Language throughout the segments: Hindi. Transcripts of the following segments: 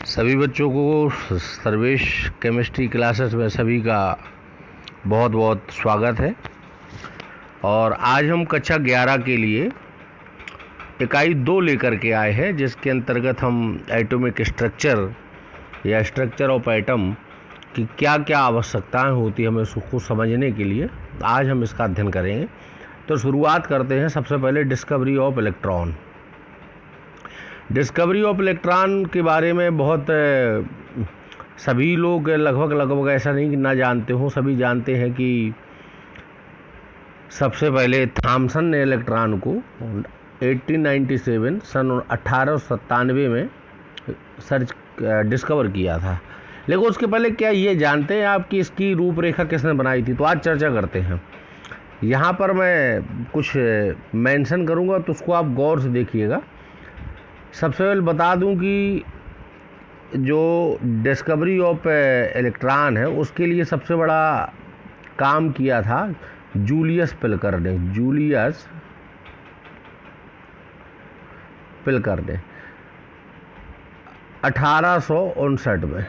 सभी बच्चों को सर्वेश केमिस्ट्री क्लासेस में सभी का बहुत बहुत स्वागत है। और आज हम कक्षा 11 के लिए इकाई 2 लेकर के आए हैं, जिसके अंतर्गत हम एटॉमिक स्ट्रक्चर या स्ट्रक्चर ऑफ एटम की क्या क्या आवश्यकताएं होती हैं हमें उसको समझने के लिए आज हम इसका अध्ययन करेंगे। तो शुरुआत करते हैं सबसे पहले discovery of electron. Discovery of electron के बारे में बहुत सभी लोग लगभग ऐसा नहीं कि ना जानते हो, सभी जानते हैं कि सबसे पहले थॉमसन ने इलेक्ट्रॉन को 1897 सन 1897 में डिस्कवर किया था। लेकिन उसके पहले क्या ये जानते हैं आप कि इसकी रूपरेखा किसने बनाई थी? तो आज चर्चा करते हैं। यहाँ पर मैं कुछ मेंशन करूँगा तो उसको आप गौर से देखिएगा। सबसे पहले बता दूं कि जो डिस्कवरी ऑफ इलेक्ट्रॉन है उसके लिए सबसे बड़ा काम किया था जूलियस पिलकर ने। 1859 में,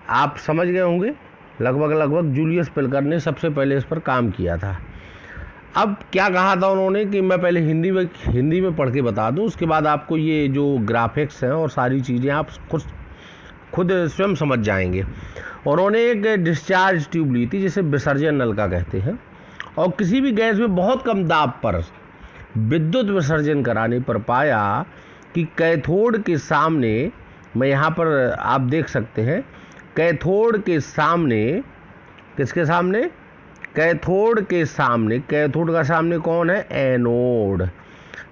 आप समझ गए होंगे, लगभग जूलियस पिलकर ने सबसे पहले इस पर काम किया था। अब क्या कहा था उन्होंने कि मैं पहले हिंदी में पढ़ के बता दूं, उसके बाद आपको ये जो ग्राफिक्स हैं और सारी चीज़ें आप खुद स्वयं समझ जाएंगे। उन्होंने एक डिस्चार्ज ट्यूब ली थी जिसे विसर्जन नलिका कहते हैं, और किसी भी गैस में बहुत कम दाब पर विद्युत विसर्जन कराने पर पाया कि कैथोड के सामने, मैं यहाँ पर आप देख सकते हैं, कैथोड के सामने, किसके सामने? कैथोड के सामने। कैथोड का सामने कौन है? एनोड।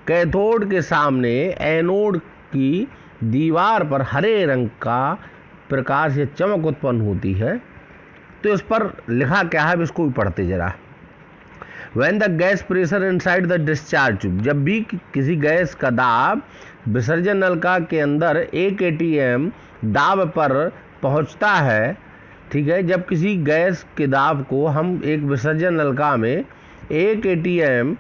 कैथोड के सामने एनोड की दीवार पर हरे रंग का प्रकाश या चमक उत्पन्न होती है। तो इस पर लिखा क्या है, इसको भी पढ़ते जरा। When the gas pressure inside the discharge tube, जब भी किसी गैस का दाब विसर्जन नलिका के अंदर 1 atm दाब पर पहुंचता है, ठीक है, जब किसी गैस के दाब को हम एक विसर्जन नलिका में 1 atm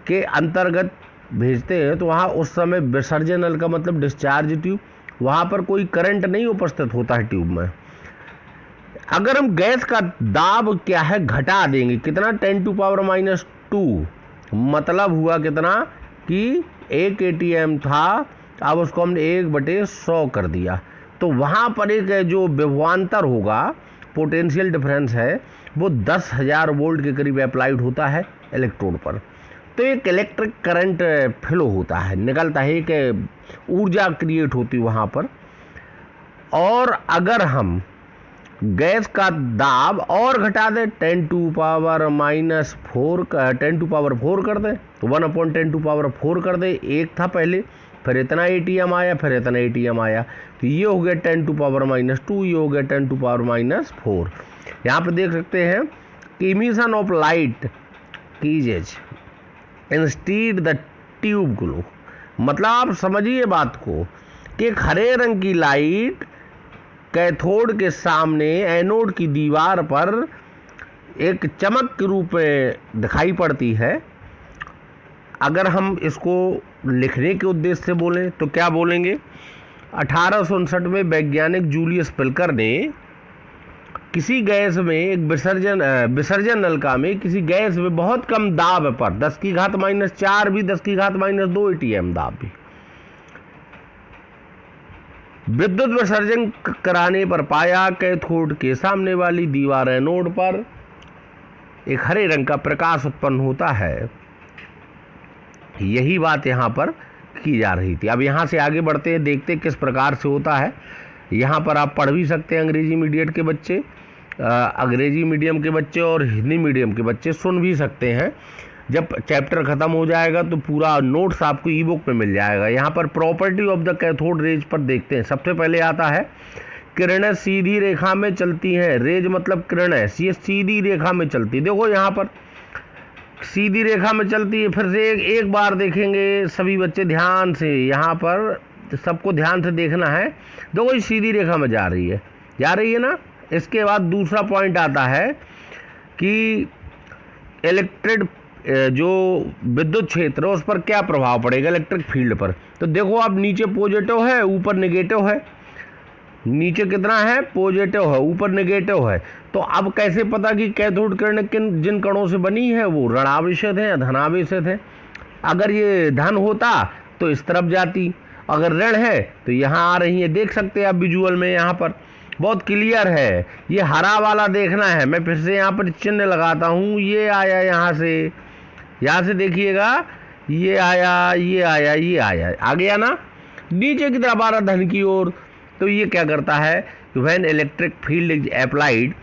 के अंतर्गत भेजते हैं तो वहाँ उस समय विसर्जन नलिका मतलब डिस्चार्ज ट्यूब, वहाँ पर कोई करंट नहीं उपस्थित होता है ट्यूब में। अगर हम गैस का दाब क्या है घटा देंगे, कितना? 10⁻², मतलब हुआ कितना कि 1 atm था, अब उसको हमने 1/100 कर दिया, तो वहाँ पर एक जो विभवांतर होगा, पोटेंशियल डिफरेंस है, वो 10,000 वोल्ट के करीब अप्लाइड होता है इलेक्ट्रोड पर। तो एक इलेक्ट्रिक करंट फ्लो होता है, निकलता है, एक ऊर्जा क्रिएट होती है वहाँ पर। और अगर हम गैस का दाब और घटा दें 10⁻⁴ कर दें, तो 1/10⁴ कर दें, एक था पहले, फिर इतना atm आया, फिर इतना atm आया, तो ये हो गया 10⁻², ये हो गया 10⁻⁴। यहाँ पे देख सकते हैं कि इमिशन ऑफ लाइट कीजेज इंस्टीड द ट्यूब ग्लो। मतलब आप समझिए बात को कि एक हरे रंग की लाइट कैथोड के सामने एनोड की दीवार पर एक चमक के रूप में दिखाई पड़ती है। अगर हम इसको लिखने के उद्देश्य से बोलें तो क्या बोलेंगे? 1859 में वैज्ञानिक जूलियस पिलकर ने किसी गैस में एक विसर्जन नलिका में किसी गैस में बहुत कम दाब पर 10⁻⁴ भी 10⁻² atm दाब भी विद्युत विसर्जन कराने पर पाया कैथोड के सामने वाली दीवार एनोड पर एक हरे रंग का प्रकाश उत्पन्न होता है। यही बात यहाँ पर की जा रही थी। अब यहाँ से आगे बढ़ते हैं, देखते हैं किस प्रकार से होता है। यहाँ पर आप पढ़ भी सकते हैं, अंग्रेजी मीडियम के बच्चे, अंग्रेजी मीडियम के बच्चे और हिंदी मीडियम के बच्चे सुन भी सकते हैं। जब चैप्टर खत्म हो जाएगा तो पूरा नोट्स आपको ई बुक में मिल जाएगा। यहाँ पर property of the cathode raise पर देखते हैं। सबसे पहले आता है किरणें सीधी रेखा में चलती हैं। रेज मतलब किरणें, ये सीधी रेखा में चलती है। देखो यहाँ पर सीधी रेखा में चलती है। फिर से एक बार देखेंगे सभी बच्चे ध्यान से, यहाँ पर सबको ध्यान से देखना है। देखो ये सीधी रेखा में जा रही है ना। इसके बाद दूसरा पॉइंट आता है कि इलेक्ट्रिक जो विद्युत क्षेत्र है उस पर क्या प्रभाव पड़ेगा इलेक्ट्रिक फील्ड पर। तो देखो आप नीचे पॉजिटिव है, ऊपर नेगेटिव है, नीचे कितना है, पॉजिटिव है, ऊपर नेगेटिव है। तो अब कैसे पता कि कैथोड किरण किन जिन कणों से बनी है वो ऋणावेशित है या धनावेशित है। अगर ये धन होता तो इस तरफ जाती, अगर ऋण है तो यहाँ आ रही है। देख सकते हैं आप विजुअल में, यहाँ पर बहुत क्लियर है। ये हरा वाला देखना है, मैं फिर से यहाँ पर चिन्ह लगाता हूँ। ये आया यहाँ से देखिएगा, ये आया, ये आया, ये आया, आ गया ना। नीचे की तरफ आ रहा धन की ओर। तो ये क्या करता है, when electric field is applied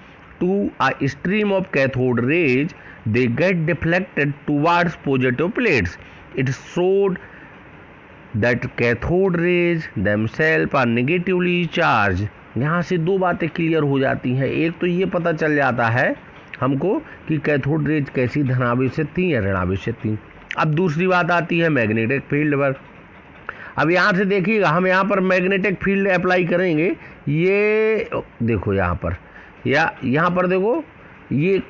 to a stream of cathode rays they get deflected towards positive plates. It showed that cathode rays themselves are negatively charge. यहाँ से दो बातें क्लियर हो जाती हैं। एक तो ये पता चल जाता है हमको कि कैथोड रेज कैसी, धनावेशित थी या ऋणावेशित थी। अब दूसरी बात आती है मैग्नेटिक फील्ड पर। अब यहाँ से देखिएगा, हम यहाँ पर मैग्नेटिक फील्ड अप्लाई करेंगे। ये देखो यहाँ पर, या यहाँ पर देखो, ये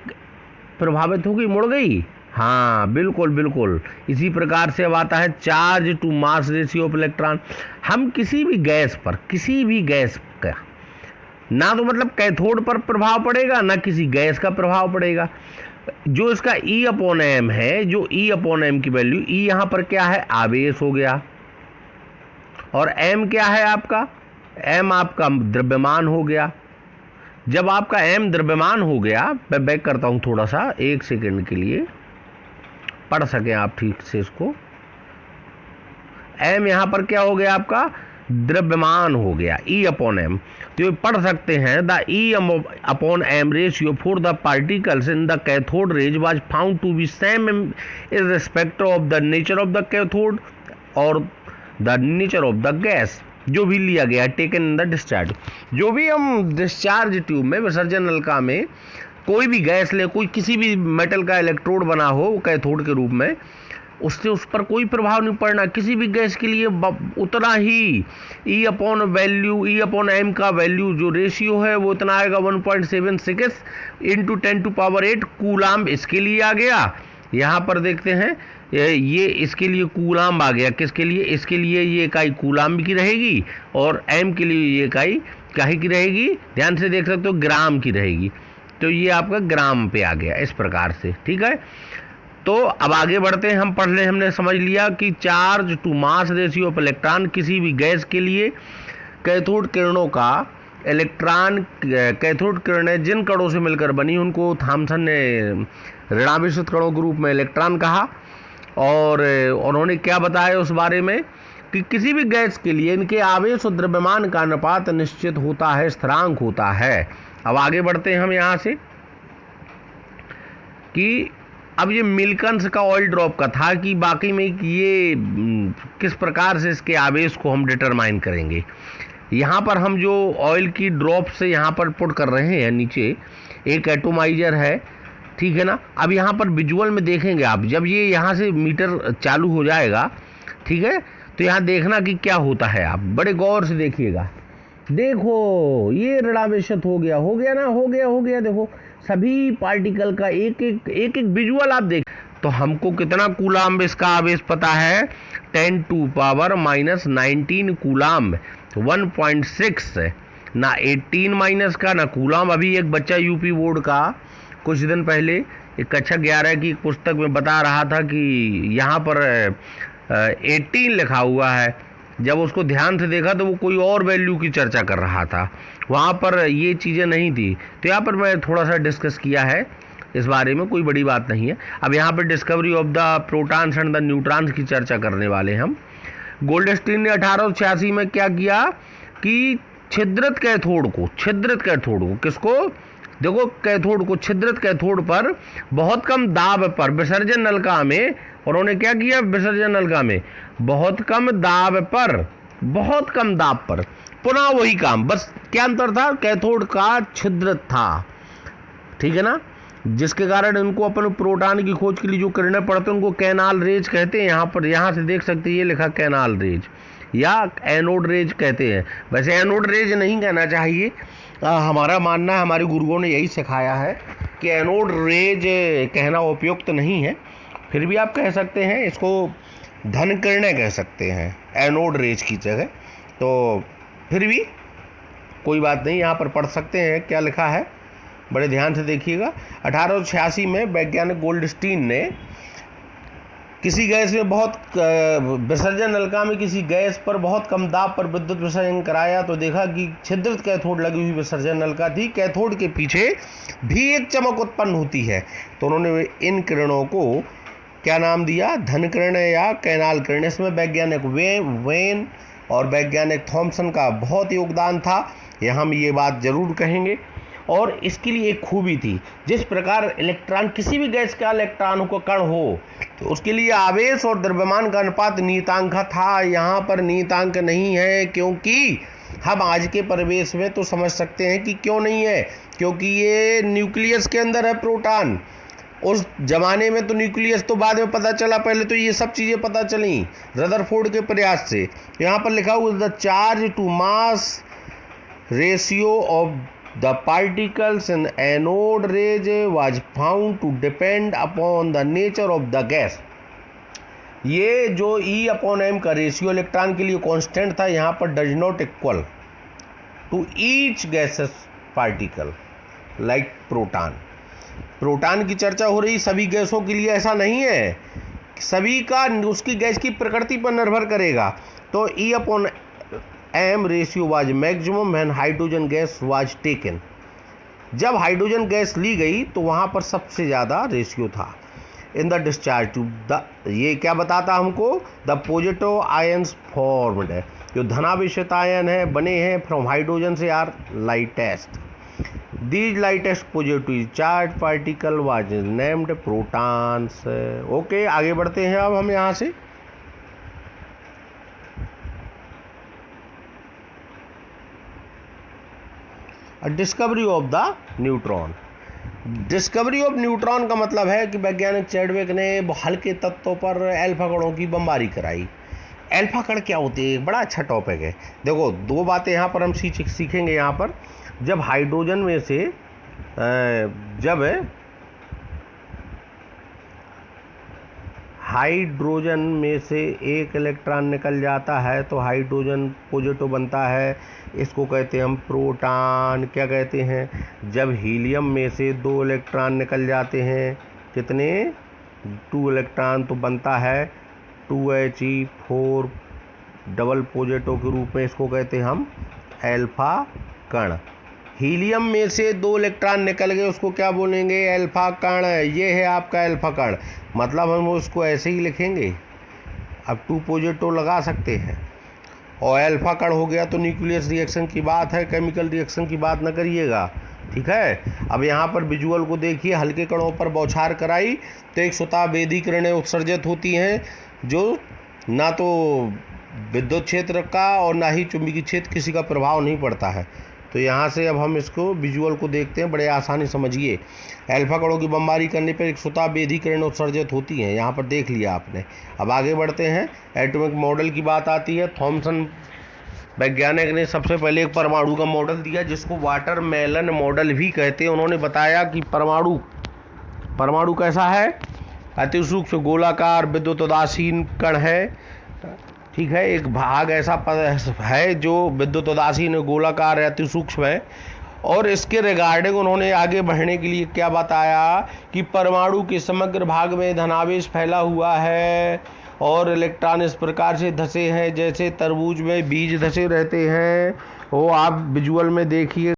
प्रभावित होगी, मुड़ गई। हाँ बिल्कुल बिल्कुल, इसी प्रकार से अब आता है charge to mass ratio of electron. हम किसी भी गैस का ना तो मतलब कैथोड पर प्रभाव पड़ेगा, ना किसी गैस का प्रभाव पड़ेगा। जो इसका E/m है, जो E/m की वैल्यू, E यहाँ पर क्या है, आवेश हो गया, और m क्या है आपका, m आपका द्रव्यमान हो गया। जब आपका m द्रव्यमान हो गया, मैं बैक करता हूं थोड़ा सा, 1 सेकंड के लिए, पढ़ सकें आप ठीक से इसको। m यहां पर क्या हो गया, आपका द्रव्यमान हो गया, E/m। तो पढ़ सकते हैं, the E/m ratio for the particles in the cathode rays was found to be same in respect of the nature of the cathode और the nature of the gas. जो भी लिया गया, टेकन इन द डिस्चार्ज। जो भी हम डिस्चार्ज ट्यूब में, विसर्जन नलिका में कोई भी गैस ले, कोई किसी भी मेटल का इलेक्ट्रोड बना हो कैथोड के रूप में, उससे उस पर कोई प्रभाव नहीं पड़ना। किसी भी गैस के लिए उतना ही E/m का वैल्यू जो रेशियो है वो उतना आएगा, 1.76 × 10⁸ कूलाम्ब इसके लिए आ गया। यहाँ पर देखते हैं, ये इसके लिए कूलाम्ब आ गया। किसके लिए, इसके लिए ये इकाई कूलाम्ब की रहेगी, और m के लिए ये इकाई काहे की रहेगी, ध्यान से देख सकते हो, ग्राम की रहेगी। तो ये आपका ग्राम पे आ गया, इस प्रकार से, ठीक है। तो अब आगे बढ़ते हैं, हम पढ़ ले, हमने समझ लिया कि charge to mass ratio of electron. किसी भी गैस के लिए कैथोड किरणों का इलेक्ट्रॉन, कैथोड किरणें जिन कणों से मिलकर बनी उनको थॉमसन ने ऋणावेशित कणों के रूप में इलेक्ट्रॉन कहा। और उन्होंने क्या बताया उस बारे में कि किसी भी गैस के लिए इनके आवेश और द्रव्यमान का अनुपात निश्चित होता है, स्थिरांक होता है। अब आगे बढ़ते हैं हम यहाँ से कि अब ये मिल्कन्स का ऑयल ड्रॉप का था कि बाकी में ये किस प्रकार से इसके आवेश को हम डिटरमाइन करेंगे। यहाँ पर हम जो ऑयल की ड्रॉप से यहाँ पर पुट कर रहे हैं, नीचे एक एटोमाइजर है, ठीक है ना। अब यहाँ पर विजुअल में देखेंगे आप, जब ये यहाँ से मीटर चालू हो जाएगा, ठीक है, तो यहाँ देखना कि क्या होता है। आप बड़े गौर से देखिएगा, देखो ये ऋणावेशित हो गया ना, हो गया। देखो सभी पार्टिकल का एक विजुअल आप देख। तो हमको कितना कूलाम्ब इसका आवेश पता है, 10⁻⁻19 कूलाम्ब, 1.6 ना 18 माइनस का, ना कूलाम्ब। अभी एक बच्चा यूपी बोर्ड का कुछ दिन पहले एक कक्षा 11 की पुस्तक में बता रहा था कि यहाँ पर 18 लिखा हुआ है। जब उसको ध्यान से देखा तो वो कोई और वैल्यू की चर्चा कर रहा था, वहाँ पर ये चीज़ें नहीं थी। तो यहाँ पर मैं थोड़ा सा डिस्कस किया है इस बारे में, कोई बड़ी बात नहीं है। अब यहाँ पर discovery of the protons and the neutrons की चर्चा करने वाले हम। गोल्डस्टीन ने 1886 में क्या किया कि छिद्रित कैथोड को किसको, देखो कैथोड को, छिद्रित कैथोड पर बहुत कम दाब पर विसर्जन नलिका में, उन्होंने क्या किया, विसर्जन नलिका में बहुत कम दाब पर पुनः वही काम, बस क्या अंतर था, कैथोड का छिद्रित था, ठीक है ना, जिसके कारण इनको अपन प्रोटॉन की खोज के लिए जो किरणें पड़ते हैं उनको कैनाल रेज कहते हैं। यहाँ से देख सकते हैं, ये लिखा कैनाल रेज या एनोड रेज कहते हैं। वैसे एनोड रेज नहीं कहना चाहिए, हमारा मानना है, हमारे गुरुओं ने यही सिखाया है कि एनोड रेज कहना उपयुक्त नहीं है। फिर भी आप कह सकते हैं, इसको धन किरणें कह सकते हैं एनोड रेज की जगह। तो फिर भी कोई बात नहीं, यहाँ पर पढ़ सकते हैं क्या लिखा है, बड़े ध्यान से देखिएगा। 1886 में वैज्ञानिक गोल्डस्टीन ने किसी गैस में विसर्जन नलिका में किसी गैस पर बहुत कम दाब पर विद्युत विसर्जन कराया तो देखा कि छिद्रित कैथोड लगी हुई विसर्जन नलिका थी। कैथोड के पीछे भी एक चमक उत्पन्न होती है। तो उन्होंने इन किरणों को क्या नाम दिया, धन किरण या कैनाल किरण। इसमें वैज्ञानिक वेन और वैज्ञानिक थॉमसन का बहुत योगदान था, यहाँ हम ये बात जरूर कहेंगे। और इसके लिए एक खूबी थी, जिस प्रकार इलेक्ट्रॉन किसी भी गैस का इलेक्ट्रॉन को कण हो तो उसके लिए आवेश और द्रव्यमान का अनुपात नियतांक था। यहाँ पर नियतांक नहीं है, क्योंकि हम आज के परिवेश में तो समझ सकते हैं कि क्यों नहीं है, क्योंकि ये न्यूक्लियस के अंदर है प्रोटॉन। उस जमाने में तो न्यूक्लियस तो बाद में पता चला, पहले तो ये सब चीज़ें पता चली रदरफोर्ड के प्रयास से। यहाँ पर लिखा हुआ the charge to mass ratio of the particles in anode rays was found to depend upon the nature of the gas। ये जो E/m का रेशियो इलेक्ट्रॉन के लिए कांस्टेंट था, यहाँ पर does not equal to each gases particle like proton. Proton की चर्चा हो रही, सभी गैसों के लिए ऐसा नहीं है, सभी का उसकी गैस की प्रकृति पर निर्भर करेगा। तो E/m ratio was maximum when hydrogen gas was taken. जब हाइड्रोजन गैस ली गई तो वहाँ पर सबसे ज़्यादा रेशियो था। In the discharge to the, ये क्या बताता हमको, द पॉजिटिव आयन्स फॉर्म्ड है, जो धनावेशित आयन है बने हैं फ्रॉम हाइड्रोजन से are lightest. These lightest positive charge particle was named protons. Okay, आगे बढ़ते हैं अब हम यहाँ से। Discovery of the neutron. Discovery of neutron का मतलब है कि वैज्ञानिक चैडविक ने हल्के तत्वों पर अल्फा कणों की बमबारी कराई। अल्फा कण क्या होते हैं, बड़ा अच्छा टॉपिक है। देखो, दो बातें यहाँ पर हम सीखेंगे। यहाँ पर जब हाइड्रोजन में से हाइड्रोजन में से एक इलेक्ट्रॉन निकल जाता है तो हाइड्रोजन पॉजिटिव बनता है, इसको कहते हैं हम प्रोटॉन। क्या कहते हैं, जब हीलियम में से 2 इलेक्ट्रॉन निकल जाते हैं, कितने, 2 इलेक्ट्रॉन, तो बनता है 2He4 डबल पॉजिटिव के रूप में, इसको कहते हैं हम अल्फा कण। हीलियम में से 2 इलेक्ट्रॉन निकल गए, उसको क्या बोलेंगे, अल्फा कण। ये है आपका अल्फा कण, मतलब हम उसको ऐसे ही लिखेंगे। अब 2 पॉजिटिव लगा सकते हैं और अल्फा कण हो गया तो न्यूक्लियस रिएक्शन की बात है, केमिकल रिएक्शन की बात न करिएगा, ठीक है। अब यहाँ पर विजुअल को देखिए, हल्के कणों पर बौछार कराई तो एक स्वतः भेदी किरणें उत्सर्जित होती हैं, जो ना तो विद्युत क्षेत्र का और ना ही चुंबकीय क्षेत्र किसी का प्रभाव नहीं पड़ता है। तो यहाँ से अब हम इसको विजुअल को देखते हैं, बड़े आसानी समझिए। अल्फा कणों की बमबारी करने पर एक स्वतः भेदी किरणें उत्सर्जित होती हैं, यहाँ पर देख लिया आपने। अब आगे बढ़ते हैं, एटॉमिक मॉडल की बात आती है। थॉमसन वैज्ञानिक ने सबसे पहले एक परमाणु का मॉडल दिया, जिसको वाटरमेलन मॉडल भी कहते हैं। उन्होंने बताया कि परमाणु कैसा है, अति सूक्ष्म गोलाकार विद्युत उदासीन कण है, ठीक है। एक भाग ऐसा है जो विद्युत उदासीन गोलाकार है, अति सूक्ष्म है। और इसके रिगार्डिंग उन्होंने आगे बढ़ने के लिए क्या बताया कि परमाणु के समग्र भाग में धनावेश फैला हुआ है और इलेक्ट्रॉन इस प्रकार से धसे हैं जैसे तरबूज में बीज धसे रहते हैं। वो आप विजुअल में देखिए।